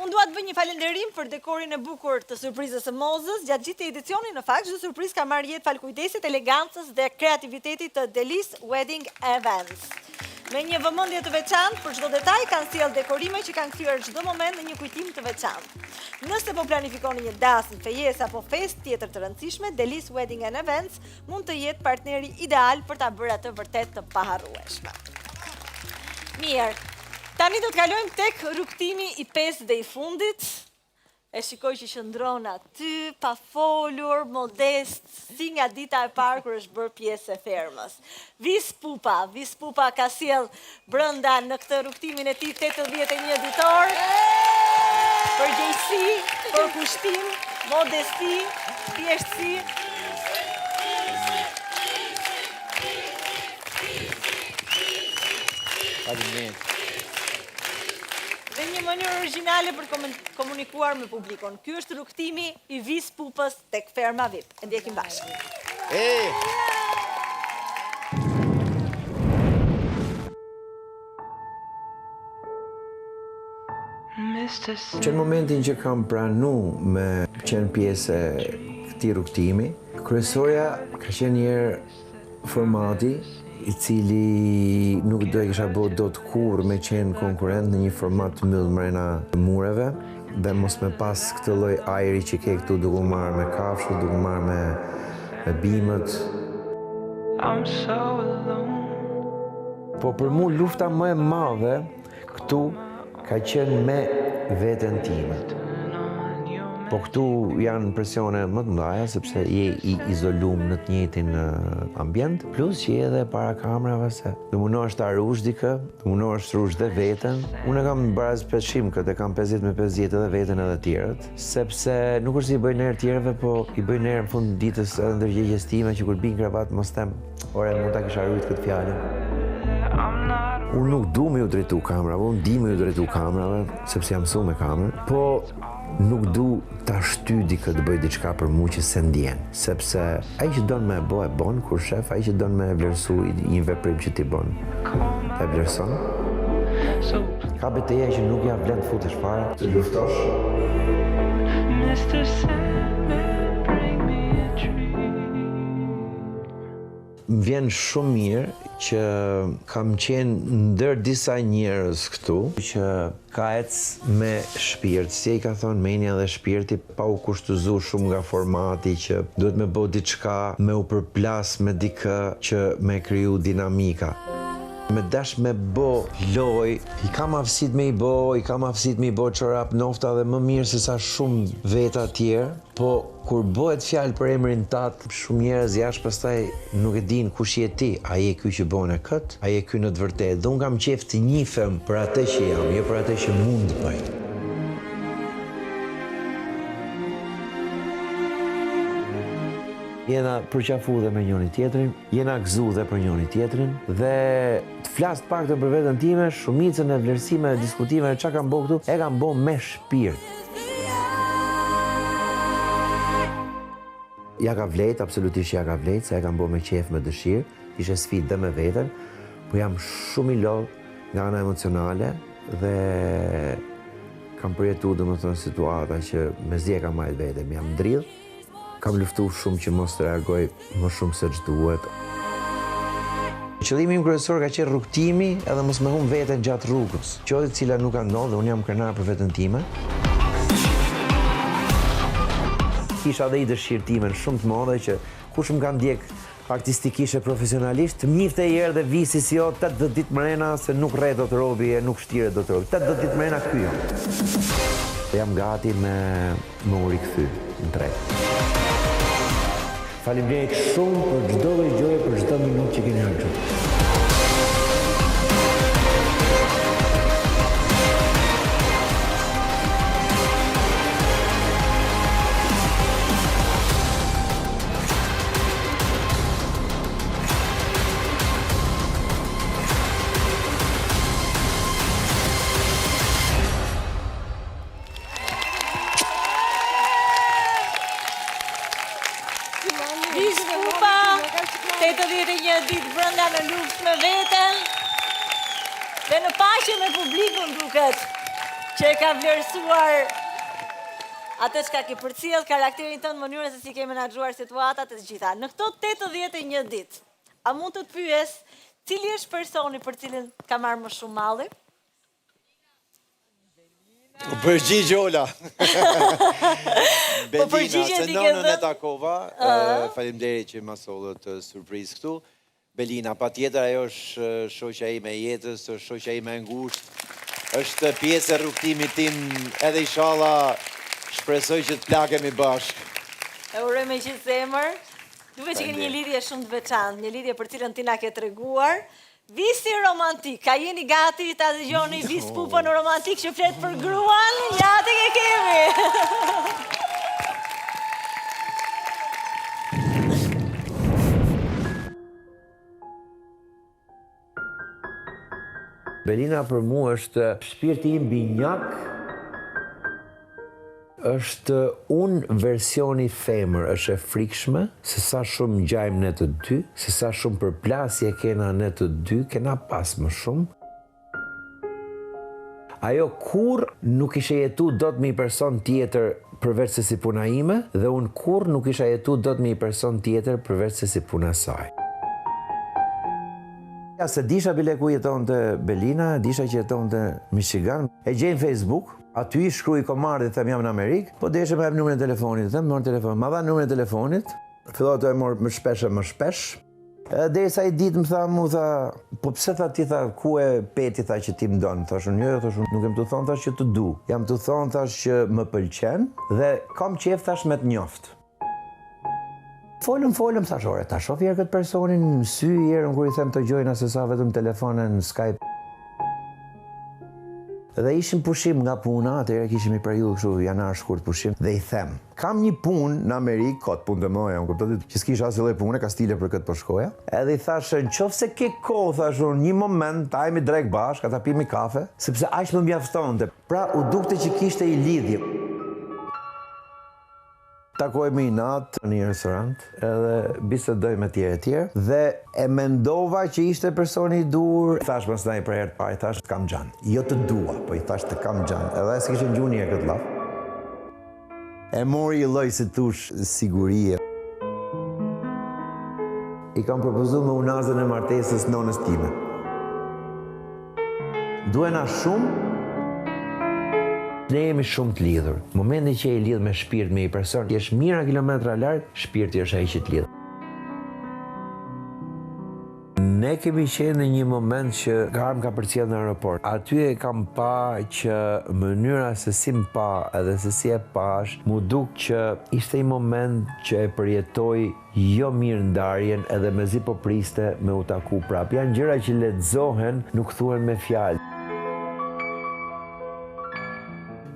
Unë dua të bëj një falënderim për dekorin e bukur të surprizës së Mozës. Gjatë gjithë edicionit, në fakt, çdo surprizë ka marrë jetë fal kujdesit, elegancës dhe kreativitetit të Delis Wedding Events. Me një vëmendje të veçantë për çdo detaj, kanë sjellë dekorime që kanë kthyer çdo moment në një kujtim të veçantë. Nëse po planifikoni një dasmë, fejesë apo festë tjetër të rëndësishme, Delis Wedding Events mund të jetë partneri ideal për ta bërë atë vërtet të paharrueshme. Mirë. Tani do të kalojmë tek rrugtimi i 5 dhe i fundit. E shikoj që qëndron aty, pa folur, modest, si nga dita e parë kur është bërë pjesë e fermës. Vis Pupa ka sjell brenda në këtë rrugtimin e tij 81 ditor. Për gjegjësi, për kushtim, modesti, thjeshtësi. Faleminderit. Dhe një mënyrë origjinale për komunikuar me publikun. Ky është rrugtimi i Vis Pupës tek ferma VIP. E ndjekim bashkë. Që në momentin që kam pranu me qenë pjesë e këtij rrugtimi, kryesorja ka qenë njerë formati i cili nuk do e kisha bërë dot kurrë me qenë konkurrent në një format të mbyllur mrena mureve dhe mos me pas këtë lloj ajri që ke këtu, duke u marrë me kafshët, duke u marrë me bimët. Po për mu lufta më e madhe këtu ka qenë me veten time. Po këtu janë presione më të mëdha sepse je i izoluar në të njëjtin ambient, plus që je edhe para kamerave se do munohesh ta rush dikë, do munohesh të rush dhe veten. Unë kam baraz peshim këtë, kam 50 me 50 edhe veten edhe të tjerët, sepse nuk është se i bëjnë herë tjerëve, po i bëjnë herë në fund ditës edhe ndërgjegjes time që kur bin kravat mos them, ore mund ta kisha rrit këtë fjalën. Unë nuk du me ju drejtu kamerave, unë di me ju drejtu kamerave, sepse jam mësuar me kamerë, po nuk du ta shty dikë të bëj diçka për mua që se ndjen, sepse ai që don me e bon, kur shef, ai që don me vlerësu një veprim që ti bën, e vlerëson. Ka betejë që nuk ja vlen të futesh fare, të luftosh. Më vjen shumë mirë që kam qenë ndër disa njerëz këtu që ka ecë me shpirt, si i ka thonë menja dhe shpirti, pa u kushtuzu shumë nga formati që duhet me bë diçka, me u përplas me dikë që me kriju dinamika. Me dash me bo loj, i kam aftësit me i bo çorap nofta dhe më mirë se sa shumë veta tjerë, po kur bëhet fjalë për emrin tat, shumë njerëz jashtë pastaj nuk e din kush je ti, a je ky që bën kët, a je ky në të vërtetë. Dhe unë kam qejf të njihem për atë që jam, jo për atë që mund të bëj. Jena përqafu dhe me njëri tjetrin, jena gëzu dhe për njëri tjetrin, dhe të flas pak të për veten time, shumicën e vlerësime dhe diskutime çka kam bërë këtu, e kam bërë me shpirt. Ja ka vlejt, absolutisht ja ka vlejt, se e kam bërë me qef, me dëshirë, ishe sfidë dhe me veten, po jam shumë i lodh nga ana emocionale dhe kam përjetu domethënë situata që mezi e kam marrë veten, jam ndridh. Kam luftu shumë që mos të reagoj më shumë se ç'duhet. Qëllimi im kryesor ka qenë rrugtimi edhe mos me humb veten gjatë rrugës. Qoftë cila nuk ka ndodhur, unë jam krenar për veten time. Kisha dhe i dëshirë time shumë të madhe që kush më ka ndjek artistikisht e profesionalisht, të mjifte i erë dhe visi si jo 80 ditë mrena se nuk rret do të robi e nuk shtire do të robi. 80 ditë mrena ky jam. Jam gati me u rikthy në treg. Faleminderit shumë për çdo gjë, për çdo minutë që keni harxuar. Vis Pupa, 81 ditë brenda në luftë me veten dhe në paqe me publikun duket që e ka vlerësuar atë çka ke përcjell, karakterin tënd, mënyrën se si ke menaxhuar situatat e të gjitha. Në këto 81 ditë, a mund të pyes cili është personi për cilin ka marrë më shumë malli? Përgjigj Ola. Belina, përgjigje se ti ke nënën e dhënë? takova, faleminderit që ma sollët surprizë këtu. Belina, patjetër ajo është shoqja ime e jetës, është shoqja ime e ngushtë, është pjesë e rrugtimit tim, edhe inshallah shpresoj që të plakemi bashkë. E uroj me gjithë zemër. Duke që keni një lidhje shumë të veçantë, një lidhje për cilën ti na ke treguar. Visi romantik, ka jeni gati ta dëgjoni vis pupën romantik që flet për gruan? Gati ke kemi. Belina për mu është shpirti im binjak, është unë versioni femër, është e frikshme, se sa shumë gjajmë ne të dy, se sa shumë përplasje kena ne të dy, kena pas më shumë. Ajo kur nuk ishe jetu do të me i person tjetër përveç se si puna ime, dhe unë kur nuk isha jetu do të me i person tjetër përveç se si puna saj. Ja, se disha bile ku jeton të Belina, disha që jeton të Michigan, e gjejnë Facebook, aty i shkruaj komardit, them jam në Amerikë, po deshe me jep numrin e telefonit, them morë telefon, ma dha numrin e telefonit, fillova të e morë më shpesh, derisa i ditë më tha, po pse tha ti tha, ku e peti tha që ti më donë, thashun, jo, thashun, nuk jem të thonë thash që të du, jam të thonë thash që më pëlqen, dhe kam qef thash me të njoftë. Folëm, thash, ore, ta shof jërë këtë personin në sy, jërën kur i them të gjojna se sa vetëm telefonën në Skype. Dhe ishim pushim nga puna, atëherë kishim i periudhë kështu janar shkurt pushim, dhe i them, kam një punë në Amerikë, kot punë të mëja, unë kuptotit që s'kisha asë lloj pune, ka stile për këtë po shkoja. Edhe i thash, në qoftë se ke kohë, thash unë, një moment, tajmi drejt bashkë, ata pimi kafe, sepse aq më mjaftonte. Pra, u dukte që kishte i lidhje. Takojmë i natë në një restorant, edhe bisedoj me tjerë, dhe e mendova që ishte personi i dur. Thash mas ndaj për herë të parë, thash të kam gjanë. Jo të dua, po i thash të kam gjanë. Edhe e s'kishte gjuar një këtë laf. E mori i lloj si tush sigurie. I kam propozuar me unazën e martesës nonës time. Duhena shumë. Ne jemi shumë të lidhur. Momenti që e lidh me shpirt me një person, ti je mijëra kilometra larg, shpirti është ai që të lidh. Ne kemi qenë në një moment që Garm ka përcjell në aeroport. Aty e kam pa që mënyra se si më pa edhe se si e pash, mu duk që ishte një moment që e përjetoj jo mirë ndarjen edhe mezi po priste me u taku prap. Janë gjëra që lexohen, nuk thuhen me fjalë.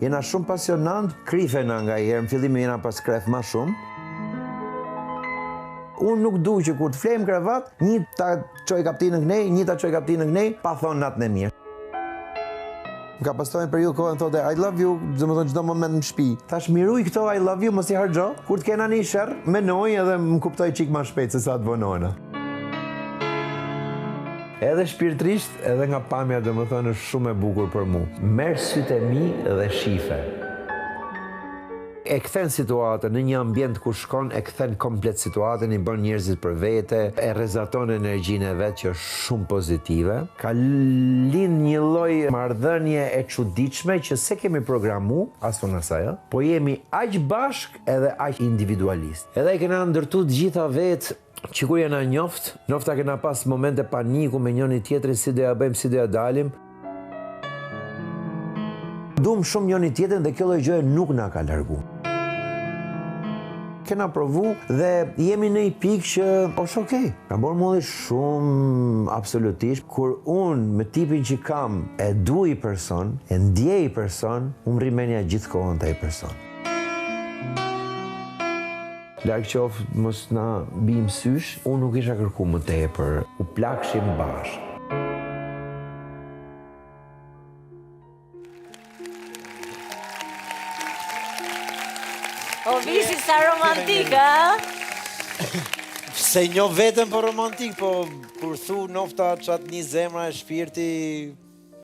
Jena shumë pasionant, krifena nga herë, në fillim jena pas kref ma shumë. Unë nuk du që kur të flejmë krevat, një ta qoj kaptinë në knej, një ta qoj kaptinë në knej, pa thonë natën e mirë. Më ka pastojnë periudhë kohën, thote, I love you, dhe më thonë çdo moment në shtëpi. Thash, miruj këto I love you, mos i harxho, kur të kena një sherr, menoj edhe më kuptoj çik më shpejt se sa të vonojna. Edhe shpirtrisht, edhe nga pamja dhe më thonë është shumë e bukur për mu. Merë sytë e mi dhe shife. E kthen situatën në një ambient ku shkon, e kthen komplet situatën, i bën njerëzit për vete, e rrezaton energjinë e vet që është shumë pozitive. Ka lind një lloj marrëdhënie e çuditshme që se kemi programu, as unë as ajo, po jemi aq bashk edhe aq individualist. Edhe e kena ndërtu të gjitha vetë që kur jena nofta kena pas momente paniku me njëri tjetrin, si do ja bëjmë, si do ja dalim. Dum shumë njëri tjetrin dhe kjo lloj gjëje nuk na ka largu. Kena provu dhe jemi në një pikë që është okej. Ka bërë mulli shumë absolutisht. Kur unë me tipin që kam e dui person, e ndjej person, unë rrimenja gjithkohën të ai person. Larg qoftë mos na bim sysh, unë nuk isha kërku më tepër, u plakshim bashkë. O visi sa romantik, a? Se njo vetëm për romantik, po kur thu nofta qatë një zemra e shpirti,